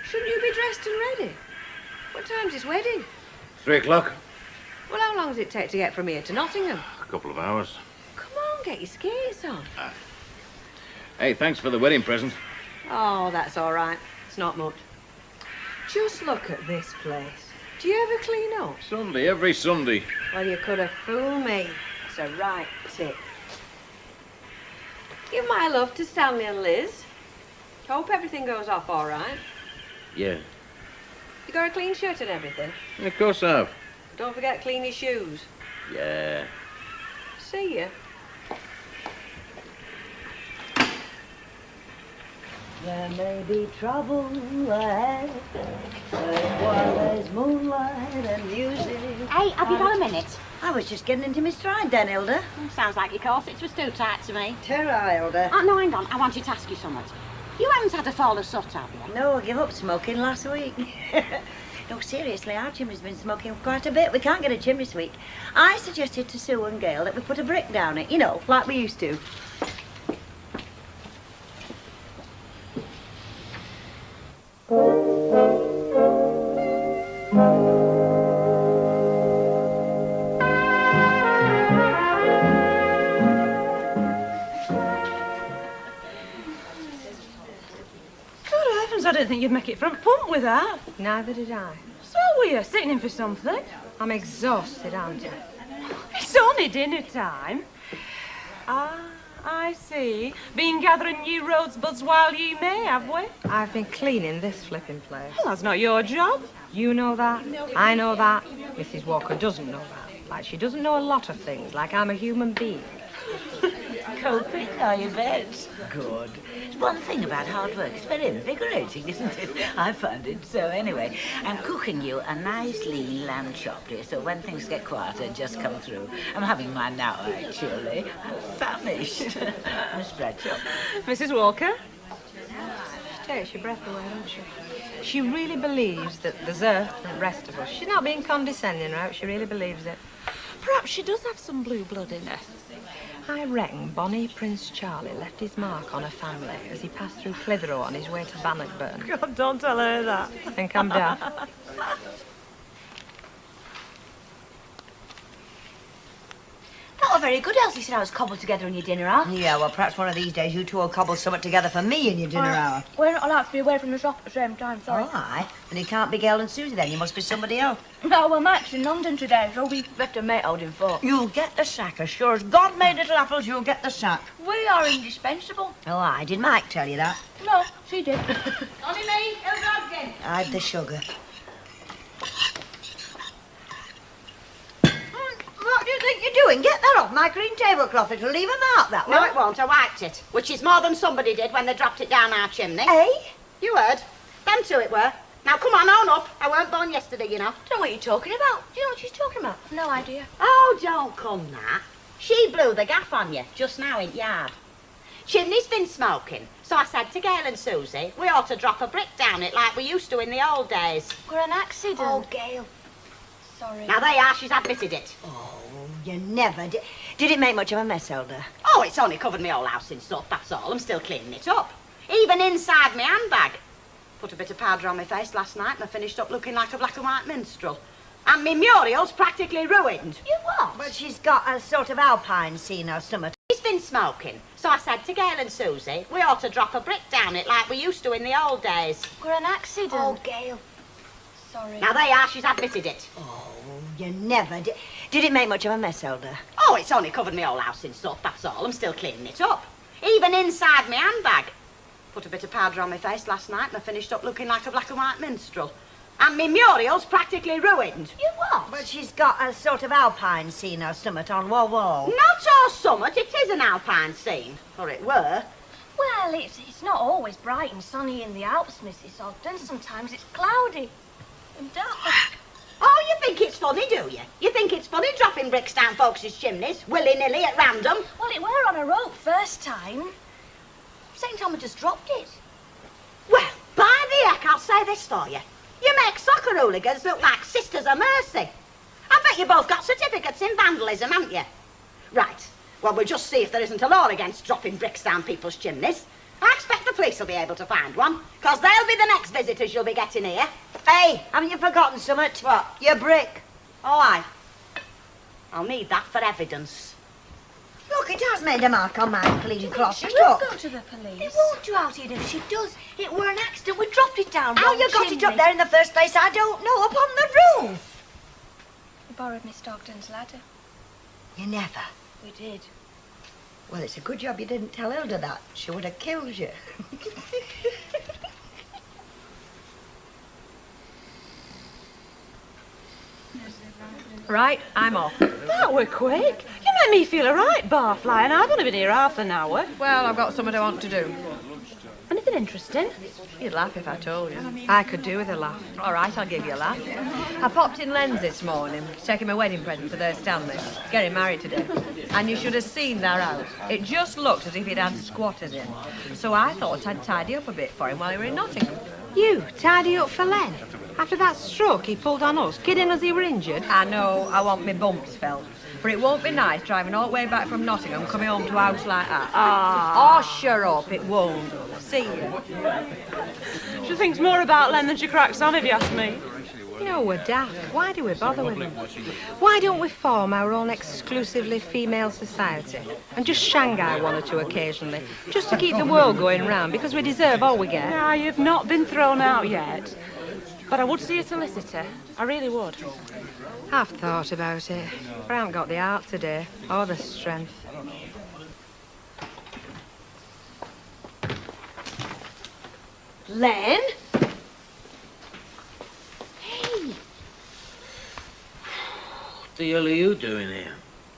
[SPEAKER 4] shouldn't you be dressed and ready? What time's his wedding?
[SPEAKER 8] 3 o'clock.
[SPEAKER 4] Well, how long does it take to get from here to Nottingham?
[SPEAKER 8] A couple of hours.
[SPEAKER 4] Come on, get your skates on.
[SPEAKER 8] Hey, thanks for the wedding present.
[SPEAKER 4] Oh, that's all right. It's not much. Just look at this place. Do you ever clean up?
[SPEAKER 8] Sunday, every Sunday.
[SPEAKER 4] Well, you could have fooled me. It's a right tip. Give my love to Stanley and Liz. Hope everything goes off all right.
[SPEAKER 8] Yeah.
[SPEAKER 4] You got a clean shirt and everything?
[SPEAKER 8] Of course I have.
[SPEAKER 4] Don't forget to clean your shoes.
[SPEAKER 8] Yeah.
[SPEAKER 4] See ya.
[SPEAKER 2] There may be trouble ahead, but while there's moonlight and music...
[SPEAKER 3] Hey, have you got a minute?
[SPEAKER 2] I was just getting into my stride then, Hilda.
[SPEAKER 3] Sounds like your corsets was too tight to me.
[SPEAKER 2] Too right, Hilda.
[SPEAKER 3] Oh, no, hang on. I wanted to ask you something. You haven't had a fall of soot, have you?
[SPEAKER 2] No, I gave up smoking last week. No, seriously, our chimney's been smoking quite a bit. We can't get a chimney sweep. I suggested to Sue and Gail that we put a brick down it, you know, like we used to.
[SPEAKER 10] I didn't think you'd make it front pump with that.
[SPEAKER 5] Neither did I.
[SPEAKER 10] So were you sitting in for something?
[SPEAKER 5] I'm exhausted, aren't I?
[SPEAKER 10] It's only dinner time. Ah, I see. Been gathering new rosebuds while you may, have we?
[SPEAKER 5] I've been cleaning this flipping place.
[SPEAKER 10] Well, that's not your job.
[SPEAKER 5] You know that. I know that. Mrs. Walker doesn't know that. Like, she doesn't know a lot of things, like I'm a human being.
[SPEAKER 11] Coping, are you, Bet? Good. One thing about hard work, it's very invigorating, isn't it? I find it so. Anyway, I'm cooking you a nice lean lamb chop, dear, so when things get quieter, just come through. I'm having mine now, actually. I'm famished. Miss Bradshaw.
[SPEAKER 10] Mrs. Walker?
[SPEAKER 5] She takes your breath away, doesn't she? She really believes that there's her and the rest of us. She's not being condescending, right? She really believes it.
[SPEAKER 10] Perhaps she does have some blue blood in her.
[SPEAKER 5] I reckon Bonnie Prince Charlie left his mark on her family as he passed through Clitheroe on his way to Bannockburn.
[SPEAKER 10] God, don't tell her that.
[SPEAKER 5] Think I'm daft?
[SPEAKER 2] Not very good, Elsie said I was cobbled together in your dinner hour. Yeah, well, perhaps one of these days you two will cobble something together for me in your dinner hour.
[SPEAKER 7] We're not allowed to be away from the shop at the same time, sorry.
[SPEAKER 2] All right. And it can't be Gail and Susie then. You must be somebody else.
[SPEAKER 7] No, well, Mike's in London today, so we left a mate holding fort.
[SPEAKER 2] You'll get the sack. As sure as God made little apples, you'll get the sack.
[SPEAKER 7] We are indispensable.
[SPEAKER 2] Oh, aye. Did Mike tell you that?
[SPEAKER 7] No, she did.
[SPEAKER 13] Only me, no dogs in.
[SPEAKER 2] Hide the sugar. What do you think you're doing? Get that off my green tablecloth. It'll leave a mark, that one.
[SPEAKER 3] No, it won't. I wiped it, which is more than somebody did when they dropped it down our chimney.
[SPEAKER 2] Eh?
[SPEAKER 3] You heard. Them two it were. Now, come on, own up. I weren't born yesterday, you know.
[SPEAKER 7] I don't know what you're talking about. Do you know what she's talking about? No idea.
[SPEAKER 3] Oh, don't come that. She blew the gaff on you just now in the yard. Chimney's been smoking, so I said to Gail and Susie, we ought to drop a brick down it like we used to in the old days.
[SPEAKER 7] We're an accident.
[SPEAKER 2] Oh, Gail.
[SPEAKER 7] Sorry.
[SPEAKER 3] Now, there you are. She's admitted it.
[SPEAKER 2] Oh, you never did. Did it make much of a mess, Elder?
[SPEAKER 3] Oh, it's only covered me whole house in soot, that's all. I'm still cleaning it up. Even inside my handbag. Put a bit of powder on my face last night and I finished up looking like a black and white minstrel. And me Muriel's practically ruined.
[SPEAKER 2] You what? But she's got a sort of alpine scene or something.
[SPEAKER 3] He's been smoking, so I said to Gail and Susie, we ought to drop a brick down it like we used to in the old days.
[SPEAKER 7] We're an accident.
[SPEAKER 2] Oh, Gail.
[SPEAKER 7] Sorry.
[SPEAKER 3] Now, there you are. She's admitted it.
[SPEAKER 2] Oh, you never did. Did it make much of a mess, Elder?
[SPEAKER 3] Oh, it's only covered me whole house in soot, that's all. I'm still cleaning it up. Even inside my handbag. Put a bit of powder on my face last night and I finished up looking like a black and white minstrel. And me Muriel's practically ruined.
[SPEAKER 2] You what? But she's got a sort of alpine scene or something on wall.
[SPEAKER 3] Not all summit, it is an alpine scene. Or it were.
[SPEAKER 7] Well, it's not always bright and sunny in the Alps, Mrs. Ogden. Sometimes it's cloudy and dark.
[SPEAKER 3] Oh, you think it's funny, do you? You think it's funny dropping bricks down folks' chimneys, willy-nilly at random?
[SPEAKER 7] Well, it were on a rope first time. Second time I just dropped it.
[SPEAKER 3] Well, by the heck, I'll say this for you. You make soccer hooligans look like Sisters of Mercy. I bet you both got certificates in vandalism, haven't you? Right. Well, we'll just see if there isn't a law against dropping bricks down people's chimneys. I expect the police will be able to find one, because they'll be the next visitors you'll be getting here.
[SPEAKER 2] Hey, haven't you forgotten something? What? Your brick.
[SPEAKER 3] Oh, aye. I'll need that for evidence.
[SPEAKER 2] Look, it has made a mark on my clean cloth.
[SPEAKER 7] She will go to the police.
[SPEAKER 2] It won't do out here if she does. It were an accident. We dropped it down.
[SPEAKER 7] How
[SPEAKER 2] wrong
[SPEAKER 7] you got it
[SPEAKER 2] chimney.
[SPEAKER 7] up there
[SPEAKER 2] in the first place, I don't know. Up on the roof.
[SPEAKER 7] We borrowed Miss Ogden's ladder.
[SPEAKER 2] You never.
[SPEAKER 7] We did.
[SPEAKER 2] Well, it's a good job you didn't tell Hilda that. She would have killed you.
[SPEAKER 5] Right, I'm off.
[SPEAKER 10] That were quick. You made me feel a right barfly, and I've only been here half an hour.
[SPEAKER 5] Well, I've got something I want to do.
[SPEAKER 10] Anything interesting?
[SPEAKER 5] You'd laugh if I told you. I could do with a laugh. All right, I'll give you a laugh. I popped in Len's this morning, taking my wedding present for their Stanley. Getting married today. And you should have seen their house. It just looked as if he'd had squatters in. So I thought I'd tidy up a bit for him while he were in Nottingham. You, tidy up for Len? After that stroke he pulled on us, kidding us he were injured.
[SPEAKER 4] I know, I want me bumps felt. For it won't be nice driving all the way back from Nottingham, coming home to a house like that. Oh, sure up, it won't. See you.
[SPEAKER 10] She thinks more about Len than she cracks on, if you ask me.
[SPEAKER 5] You know, we're daft. Why do we bother with them? Why don't we form our own exclusively female society and just Shanghai one or two occasionally, just to keep the world going round, because we deserve all we get?
[SPEAKER 10] Now, you've not been thrown out yet. But I would see a solicitor. I really would.
[SPEAKER 5] I've thought about it, but I haven't got the heart today, or the strength.
[SPEAKER 4] Len?
[SPEAKER 8] What the hell are you doing here?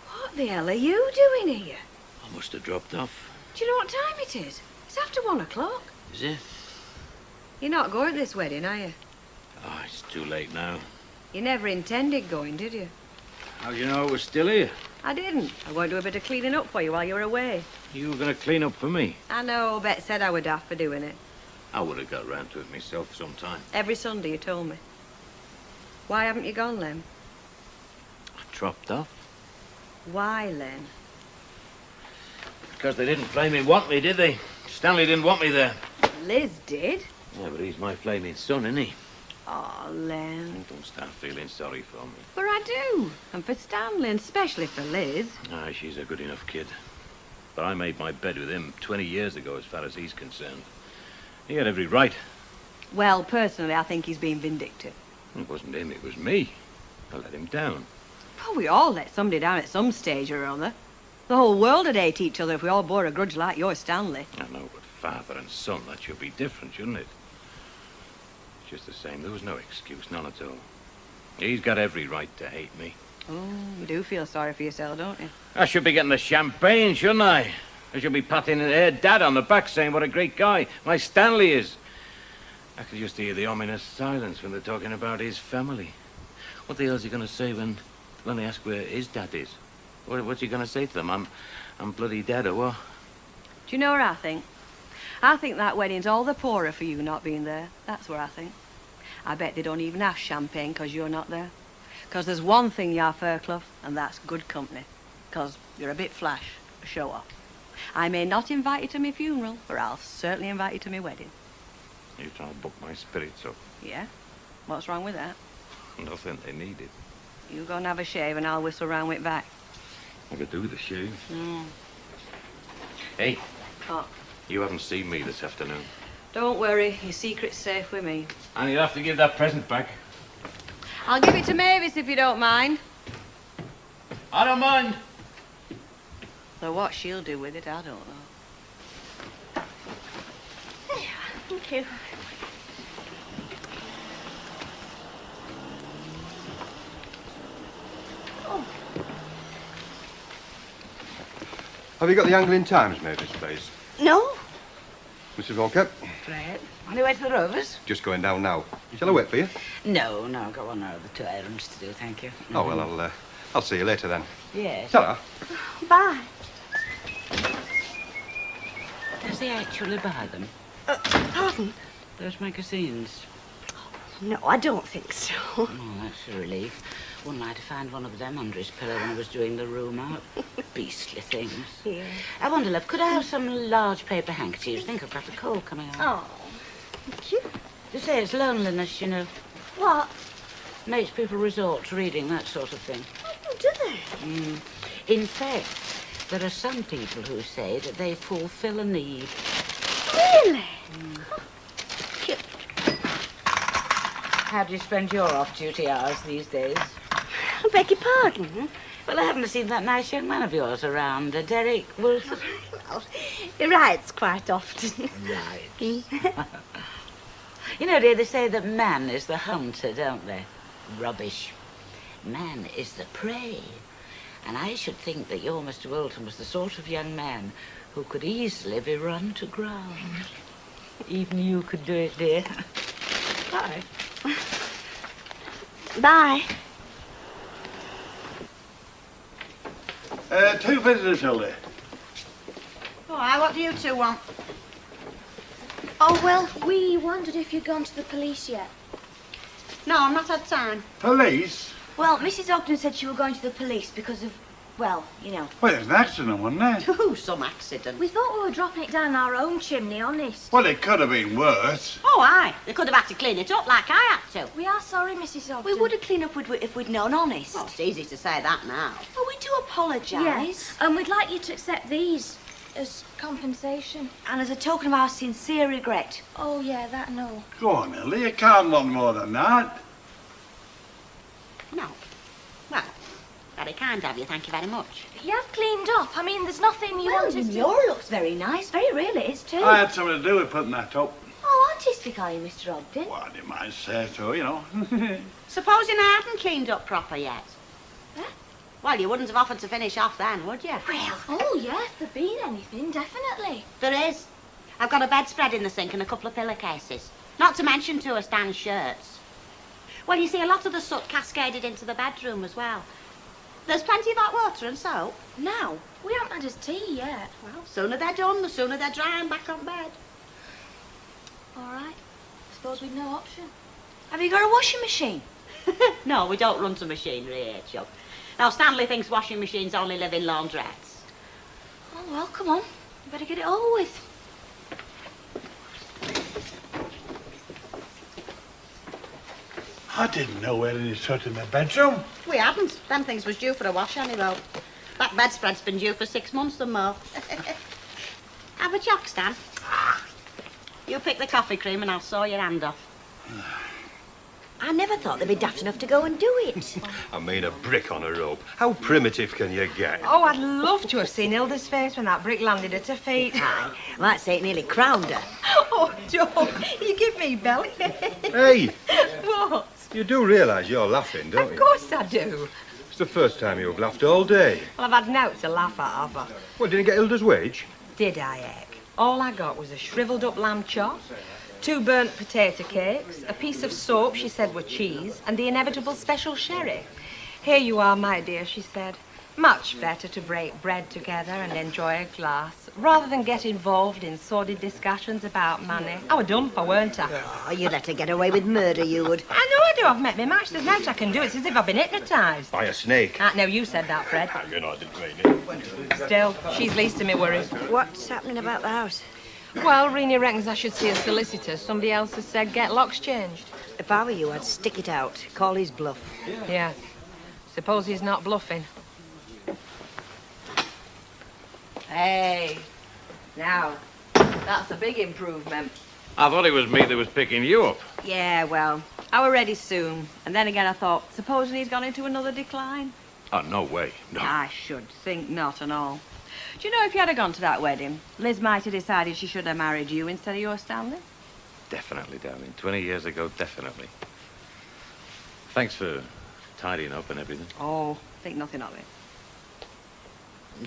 [SPEAKER 4] What the hell are you doing here?
[SPEAKER 8] I must have dropped off.
[SPEAKER 4] Do you know what time it is? It's after 1 o'clock.
[SPEAKER 8] Is it?
[SPEAKER 4] You're not going to this wedding, are you?
[SPEAKER 8] Oh, it's too late now.
[SPEAKER 4] You never intended going, did you?
[SPEAKER 8] How do you know it was still here?
[SPEAKER 4] I didn't. I won't do a bit of cleaning up for you while you were away.
[SPEAKER 8] You were going to clean up for me.
[SPEAKER 4] I know, Bet said I were daft for doing it.
[SPEAKER 8] I would have got round to it myself sometime.
[SPEAKER 4] Every Sunday you told me. Why haven't you gone, Len?
[SPEAKER 8] I dropped off.
[SPEAKER 4] Why, Len?
[SPEAKER 8] Because they didn't flaming want me, did they? Stanley didn't want me there.
[SPEAKER 4] Liz did.
[SPEAKER 8] Yeah, but he's my flaming son, isn't he?
[SPEAKER 4] Oh, Len.
[SPEAKER 8] Don't start feeling sorry for me.
[SPEAKER 4] But I do. And for Stanley, and especially for Liz.
[SPEAKER 8] Ah, she's a good enough kid. But I made my bed with him 20 years ago, as far as he's concerned. He had every right.
[SPEAKER 4] Well, personally, I think he's being vindictive.
[SPEAKER 8] It wasn't him, it was me. I let him down.
[SPEAKER 4] Well, we all let somebody down at some stage or other. The whole world would hate each other if we all bore a grudge like yours, Stanley.
[SPEAKER 8] I know, but father and son, that should be different, shouldn't it? It's just the same. There was no excuse, none at all. He's got every right to hate me.
[SPEAKER 4] Oh, you do feel sorry for yourself, don't you?
[SPEAKER 8] I should be getting the champagne, shouldn't I? I should be patting her dad on the back saying what a great guy my Stanley is. I could just hear the ominous silence when they're talking about his family. What the hell's he going to say when they ask where his dad is? What's he going to say to them? I'm bloody dead, or what?
[SPEAKER 4] Do you know what I think? I think that wedding's all the poorer for you not being there. That's what I think. I bet they don't even have champagne because you're not there. Because there's one thing you are, Fairclough, and that's good company. Because you're a bit flash, a show-off. I may not invite you to my funeral, but I'll certainly invite you to my wedding.
[SPEAKER 8] You're trying to book my spirits up.
[SPEAKER 4] Yeah? What's wrong with that?
[SPEAKER 8] Nothing, they need it.
[SPEAKER 4] You go and have a shave and I'll whistle round with it back.
[SPEAKER 8] I could do with a shave.
[SPEAKER 4] Mm.
[SPEAKER 8] Hey,
[SPEAKER 4] Oh,
[SPEAKER 8] you haven't seen me this afternoon.
[SPEAKER 4] don't worry, your secret's safe with me.
[SPEAKER 8] And you'll have to give that present back.
[SPEAKER 4] I'll give it to Mavis if you don't mind.
[SPEAKER 8] I don't mind.
[SPEAKER 4] Though what she'll do with it, I don't know.
[SPEAKER 1] There you are. Thank you.
[SPEAKER 9] Have you got the Anglian Times, Mavis, please?
[SPEAKER 1] No?
[SPEAKER 9] Mrs. Walker?
[SPEAKER 11] Right. On your way to the Rovers?
[SPEAKER 9] Just going down now. Shall I wait for you?
[SPEAKER 11] No, I've got one or other 2 errands to do, thank you.
[SPEAKER 9] Oh, well, I'll see you later then.
[SPEAKER 11] Yes.
[SPEAKER 9] Ta-ra.
[SPEAKER 1] Bye.
[SPEAKER 11] Does he actually buy them?
[SPEAKER 1] Pardon?
[SPEAKER 11] Those magazines?
[SPEAKER 1] No, I don't think so.
[SPEAKER 11] Oh, that's a relief. Wouldn't like to find one of them under his pillow when I was doing the room out. Beastly things.
[SPEAKER 1] Yeah.
[SPEAKER 11] I wonder, love, could I have some large paper handkerchiefs? I think I've got a cold coming on.
[SPEAKER 1] Oh, thank you.
[SPEAKER 11] You say it's loneliness, you know.
[SPEAKER 1] What?
[SPEAKER 11] Makes people resort to reading, that sort of thing.
[SPEAKER 1] Oh, do they?
[SPEAKER 11] In fact, there are some people who say that they fulfill a need.
[SPEAKER 1] Really?
[SPEAKER 11] Cute. How do you spend your off-duty hours these days?
[SPEAKER 1] I beg your pardon?
[SPEAKER 11] Well, I haven't seen that nice young man of yours around, Derek Wilson.
[SPEAKER 1] Well, he writes quite often.
[SPEAKER 11] Right. You know, dear, they say that man is the hunter, don't they? Rubbish. Man is the prey. And I should think that your Mr. Wilton was the sort of young man who could easily be run to ground. Even you could do it, dear. Bye.
[SPEAKER 1] Bye.
[SPEAKER 6] 2 visitors, Hildy.
[SPEAKER 3] All right, what do you two want?
[SPEAKER 7] Oh, well, we wondered if you'd gone to the police yet.
[SPEAKER 3] No, I've not had time.
[SPEAKER 6] Police?
[SPEAKER 2] Well, Mrs. Ogden said she were going to the police because of, well, you know.
[SPEAKER 6] Well, there's an accident, wasn't there?
[SPEAKER 3] Oh, some accident.
[SPEAKER 7] We thought we were dropping it down our own chimney, honest.
[SPEAKER 6] Well, it could have been worse.
[SPEAKER 3] Oh, aye. They could have had to clean it up like I had to.
[SPEAKER 7] We are sorry, Mrs. Ogden.
[SPEAKER 2] We would have cleaned up if we'd known, honest.
[SPEAKER 3] Well, it's easy to say that now.
[SPEAKER 2] Well, we do apologise.
[SPEAKER 7] Yes, and we'd like you to accept these as compensation.
[SPEAKER 2] And as a token of our sincere regret.
[SPEAKER 7] Oh, yeah, that no.
[SPEAKER 6] Go on, Ellie, you can't want more than that.
[SPEAKER 3] No. Well, very kind of you, thank you very much.
[SPEAKER 7] You have cleaned up. I mean, there's nothing you
[SPEAKER 2] Well,
[SPEAKER 7] wanted to...
[SPEAKER 2] your looks very nice. Very real it is, too.
[SPEAKER 6] I had something to do with putting that up.
[SPEAKER 2] Oh, artistic are you, Mr. Ogden?
[SPEAKER 6] Well, you might say so, you know.
[SPEAKER 3] Supposing I hadn't cleaned up proper yet?
[SPEAKER 7] Huh?
[SPEAKER 3] Well, you wouldn't have offered to finish off then, would you?
[SPEAKER 2] Well,
[SPEAKER 7] Oh, yeah, if there'd been anything, definitely.
[SPEAKER 3] there is. I've got a bedspread in the sink and a couple of pillowcases. Not to mention 2 of Stan's shirts. Well, you see, a lot of the soot cascaded into the bedroom as well. There's plenty of hot water and soap.
[SPEAKER 7] Now, we haven't had his tea yet.
[SPEAKER 3] Well, sooner they're done, the sooner they're dry and back on bed.
[SPEAKER 7] All right. Suppose we've no option.
[SPEAKER 2] have you got a washing machine?
[SPEAKER 3] No, we don't run to machinery here, Chuck. Now, Stanley thinks washing machines only live in laundrettes.
[SPEAKER 7] Oh, well, come on. You better get it over with.
[SPEAKER 6] I didn't know we had any soot in the bedroom.
[SPEAKER 3] We hadn't. Them things was due for a wash anyway. That bedspread's been due for 6 months and more. Have a choc, Stan. You pick the coffee cream and I'll saw your hand off.
[SPEAKER 2] I never thought they'd be daft enough to go and do it.
[SPEAKER 9] I mean, a brick on a rope. How primitive can you get?
[SPEAKER 5] Oh, I'd love to have seen Hilda's face when that brick landed at her feet.
[SPEAKER 2] Aye, I might say it nearly crowned her.
[SPEAKER 5] Oh, Joe, you give me belly.
[SPEAKER 9] Hey,
[SPEAKER 5] What?
[SPEAKER 9] you do realise you're laughing, don't
[SPEAKER 5] Of
[SPEAKER 9] you?
[SPEAKER 5] course I do.
[SPEAKER 9] It's the first time you've laughed all day.
[SPEAKER 5] Well, I've had nought to laugh at, have I?
[SPEAKER 9] Well, didn't you get Hilda's wage?
[SPEAKER 5] Did I, Egg? All I got was a shriveled up lamb chop, 2 burnt potato cakes, a piece of soap she said were cheese, and the inevitable special sherry. Here you are, my dear, she said. Much better to break bread together and enjoy a glass, rather than get involved in sordid discussions about money. I were done for, weren't I?
[SPEAKER 2] Oh, you'd let her get away with murder, you would.
[SPEAKER 5] I know I do. I've met my match. There's nought I can do. It's as if I've been hypnotised.
[SPEAKER 9] By a snake.
[SPEAKER 5] No, you said that, Fred.
[SPEAKER 9] You know, I didn't mean it.
[SPEAKER 5] Still, she's least of me worries.
[SPEAKER 2] What's happening about the house?
[SPEAKER 5] Well, Renee reckons I should see a solicitor. Somebody else has said get locks changed.
[SPEAKER 2] If I were you, I'd stick it out. Call his bluff.
[SPEAKER 5] Yeah. Suppose he's not bluffing. Hey. Now, that's a big improvement.
[SPEAKER 8] I thought it was me that was picking you up.
[SPEAKER 4] Yeah, well, I were ready soon. And then again I thought, supposing he's gone into another decline?
[SPEAKER 8] Oh, no way. No.
[SPEAKER 4] I should think not and all. Do you know, if you had gone to that wedding, Liz might have decided she should have married you instead of your Stanley?
[SPEAKER 8] Definitely, darling. 20 years ago, definitely. Thanks for tidying up and everything.
[SPEAKER 4] Oh, think nothing of it.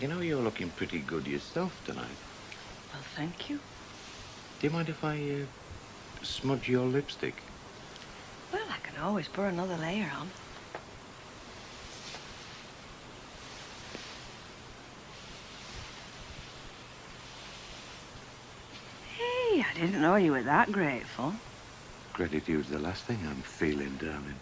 [SPEAKER 8] You know, you're looking pretty good yourself tonight.
[SPEAKER 4] Well, thank you.
[SPEAKER 8] Do you mind if I smudge your lipstick?
[SPEAKER 4] Well, I can always put another layer on. Hey, I didn't know you were that grateful.
[SPEAKER 8] Gratitude's the last thing I'm feeling, darling.